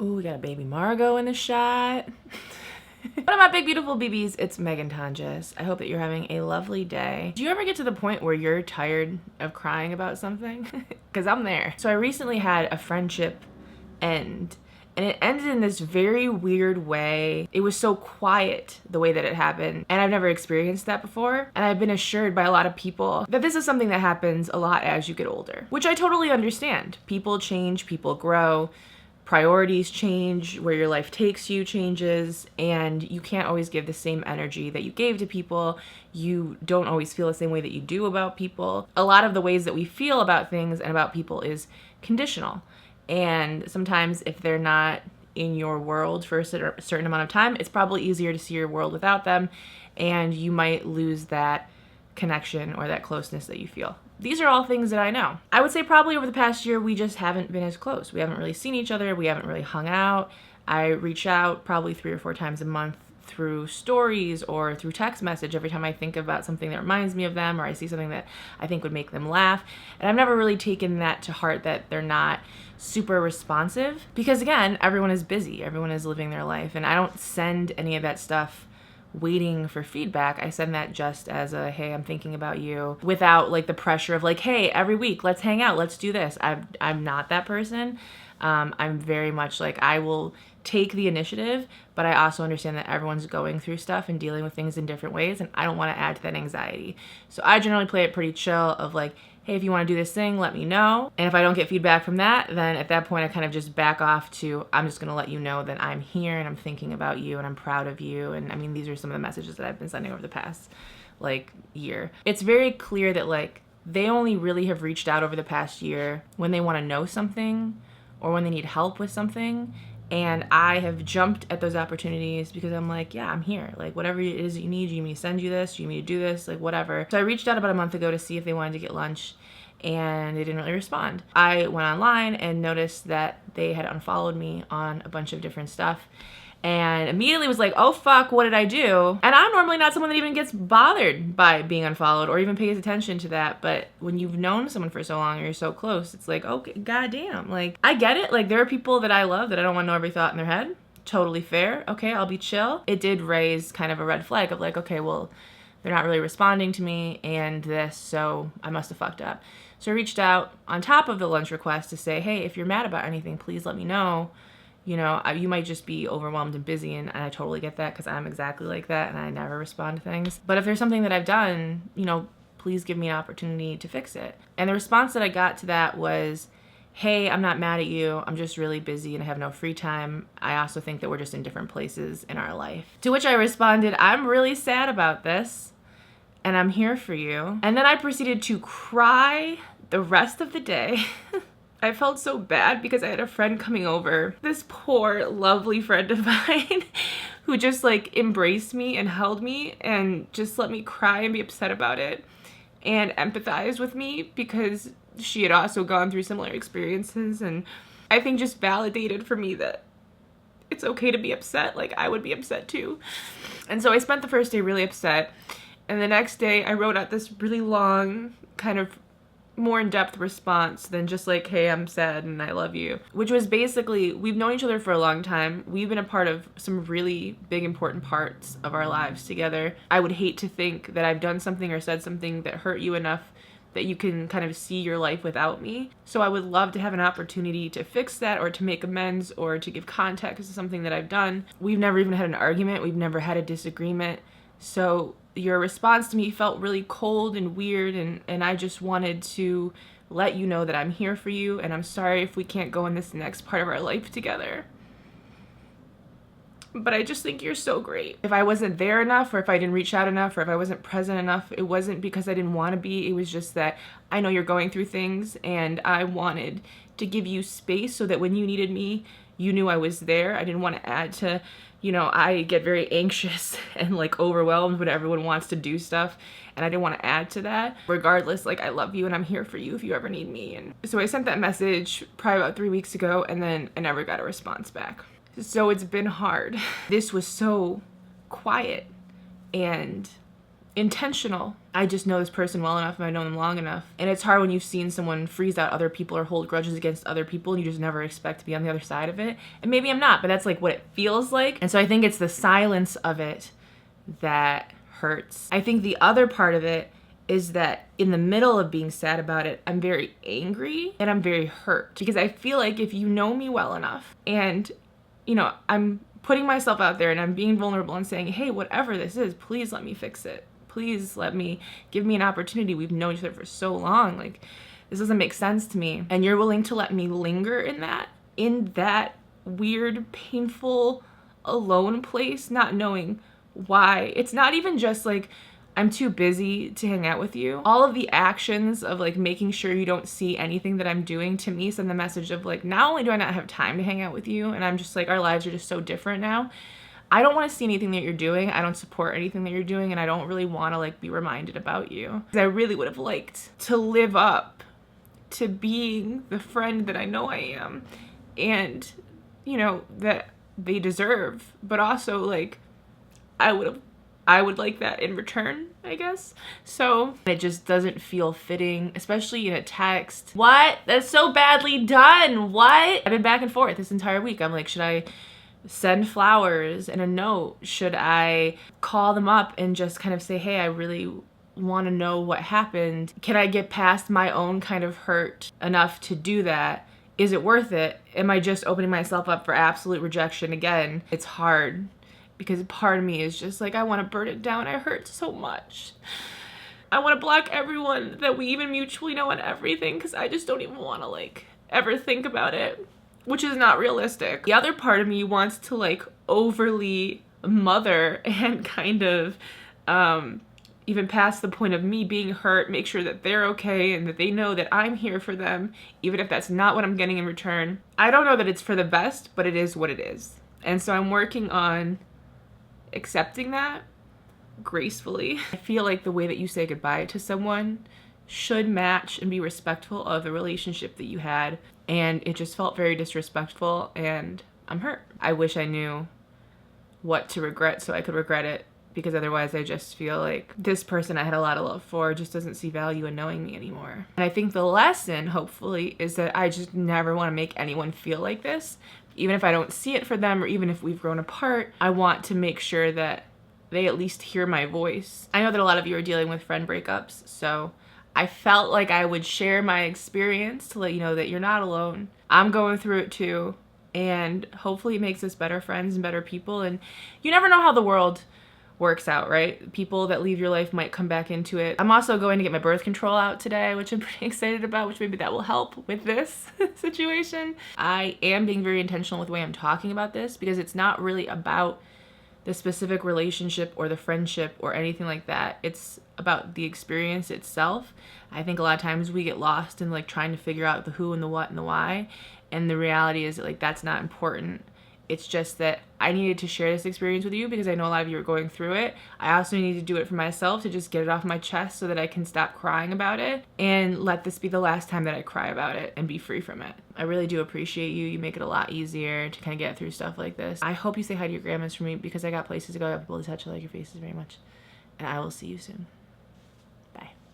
Ooh, we got a baby Margot in the shot. What up, my big beautiful BBs? It's Meghan Tonjes. I hope that you're having a lovely day. Do you ever get to the point where you're tired of crying about something? Because I'm there. So I recently had a friendship end, and it ended in this very weird way. It was so quiet the way that it happened, and I've never experienced that before. And I've been assured by a lot of people that this is something that happens a lot as you get older, which I totally understand. People change, people grow, priorities change, where your life takes you changes, and you can't always give the same energy that you gave to people. You don't always feel the same way that you do about people. A lot of the ways that we feel about things and about people is conditional. And sometimes if they're not in your world for a certain amount of time, it's probably easier to see your world without them, and you might lose that connection or that closeness that you feel. These are all things that I know. I would say probably over the past year, we just haven't been as close. We haven't really seen each other. We haven't really hung out. I reach out probably 3 or 4 times a month through stories or through text message every time I think about something that reminds me of them, or I see something that I think would make them laugh. And I've never really taken that to heart, that they're not super responsive, because again, everyone is busy. Everyone is living their life, and I don't send any of that stuff waiting for feedback. I send that just as a, hey, I'm thinking about you, without like the pressure of like, hey, every week, let's hang out, let's do this. I'm not that person. I'm very much like, I will take the initiative, but I also understand that everyone's going through stuff and dealing with things in different ways, and I don't want to add to that anxiety. So I generally play it pretty chill of like, hey, if you want to do this thing, let me know. And if I don't get feedback from that, then at that point I kind of just back off to, I'm just going to let you know that I'm here and I'm thinking about you and I'm proud of you. And I mean, these are some of the messages that I've been sending over the past like year. It's very clear that like they only really have reached out over the past year when they want to know something or when they need help with something. And I have jumped at those opportunities because I'm like, yeah, I'm here. Like, whatever it is that you need me to send you this? Do you need me to do this? Like, whatever. So I reached out about a month ago to see if they wanted to get lunch, and they didn't really respond. I went online and noticed that they had unfollowed me on a bunch of different stuff, and immediately was like, oh fuck, what did I do? And I'm normally not someone that even gets bothered by being unfollowed or even pays attention to that. But when you've known someone for so long or you're so close, it's like, okay, goddamn. Like, I get it. Like, there are people that I love that I don't want to know every thought in their head. Totally fair. Okay, I'll be chill. It did raise kind of a red flag of like, okay, well, they're not really responding to me and this, so I must have fucked up. So I reached out on top of the lunch request to say, hey, if you're mad about anything, please let me know. You know, you might just be overwhelmed and busy, and I totally get that because I'm exactly like that and I never respond to things. But if there's something that I've done, you know, please give me an opportunity to fix it. And the response that I got to that was, hey, I'm not mad at you. I'm just really busy and I have no free time. I also think that we're just in different places in our life. To which I responded, I'm really sad about this and I'm here for you. And then I proceeded to cry the rest of the day. I felt so bad because I had a friend coming over, this poor, lovely friend of mine, who just like embraced me and held me and just let me cry and be upset about it and empathize with me because she had also gone through similar experiences, and I think just validated for me that it's okay to be upset. Like, I would be upset too. And so I spent the first day really upset, and the next day I wrote out this really long kind of more in-depth response than just like, hey, I'm sad and I love you, which was basically, we've known each other for a long time. We've been a part of some really big important parts of our lives together. I would hate to think that I've done something or said something that hurt you enough that you can kind of see your life without me. So I would love to have an opportunity to fix that or to make amends or to give context to something that I've done. We've never even had an argument. We've never had a disagreement. So your response to me felt really cold and weird, and I just wanted to let you know that I'm here for you, and I'm sorry if we can't go in this next part of our life together. But I just think you're so great. If I wasn't there enough, or if I didn't reach out enough, or if I wasn't present enough, it wasn't because I didn't want to be. It was just that I know you're going through things, and I wanted to give you space so that when you needed me, you knew I was there. I didn't want to add to, you know, I get very anxious and like overwhelmed when everyone wants to do stuff, and I didn't want to add to that. Regardless, like, I love you and I'm here for you if you ever need me. And so I sent that message probably about 3 weeks ago, and then I never got a response back. So it's been hard. This was so quiet, and intentional. I just know this person well enough and I know them long enough. And it's hard when you've seen someone freeze out other people or hold grudges against other people and you just never expect to be on the other side of it. And maybe I'm not, but that's like what it feels like. And so I think it's the silence of it that hurts. I think the other part of it is that in the middle of being sad about it, I'm very angry and I'm very hurt because I feel like if you know me well enough and, you know, I'm putting myself out there and I'm being vulnerable and saying, hey, whatever this is, please let me fix it. Please give me an opportunity. We've known each other for so long. Like, this doesn't make sense to me. And you're willing to let me linger in that weird, painful, alone place, not knowing why. It's not even just like, I'm too busy to hang out with you. All of the actions of like making sure you don't see anything that I'm doing to me send the message of like, not only do I not have time to hang out with you, and I'm just like, our lives are just so different now. I don't want to see anything that you're doing. I don't support anything that you're doing, and I don't really want to like be reminded about you. Because I really would have liked to live up to being the friend that I know I am and, you know, that they deserve. But also like, I would like that in return, I guess. So it just doesn't feel fitting, especially in a text. What? That's so badly done. What? I've been back and forth this entire week. I'm like, should I send flowers and a note? Should I call them up and just kind of say, hey, I really want to know what happened? Can I get past my own kind of hurt enough to do that? Is it worth it? Am I just opening myself up for absolute rejection again? It's hard because part of me is just like, I want to burn it down. I hurt so much. I want to block everyone that we even mutually know and everything because I just don't even want to like ever think about it, which is not realistic. The other part of me wants to like overly mother and kind of even past the point of me being hurt, make sure that they're okay and that they know that I'm here for them, even if that's not what I'm getting in return. I don't know that it's for the best, but it is what it is. And so I'm working on accepting that gracefully. I feel like the way that you say goodbye to someone should match and be respectful of the relationship that you had. And it just felt very disrespectful and I'm hurt. I wish I knew what to regret so I could regret it, because otherwise I just feel like this person I had a lot of love for just doesn't see value in knowing me anymore. And I think the lesson, hopefully, is that I just never want to make anyone feel like this. Even if I don't see it for them or even if we've grown apart, I want to make sure that they at least hear my voice. I know that a lot of you are dealing with friend breakups, so I felt like I would share my experience to let you know that you're not alone. I'm going through it too, and hopefully it makes us better friends and better people. And you never know how the world works out, right? People that leave your life might come back into it. I'm also going to get my birth control out today, which I'm pretty excited about, which maybe that will help with this situation. I am being very intentional with the way I'm talking about this because it's not really about the specific relationship or the friendship or anything like that. It's about the experience itself. I think a lot of times we get lost in like trying to figure out the who and the what and the why. And the reality is that like that's not important. It's just that I needed to share this experience with you because I know a lot of you are going through it. I also need to do it for myself to just get it off my chest so that I can stop crying about it and let this be the last time that I cry about it and be free from it. I really do appreciate you. You make it a lot easier to kind of get through stuff like this. I hope you say hi to your grandmas for me because I got places to go. I have people to touch. I like your faces very much. And I will see you soon.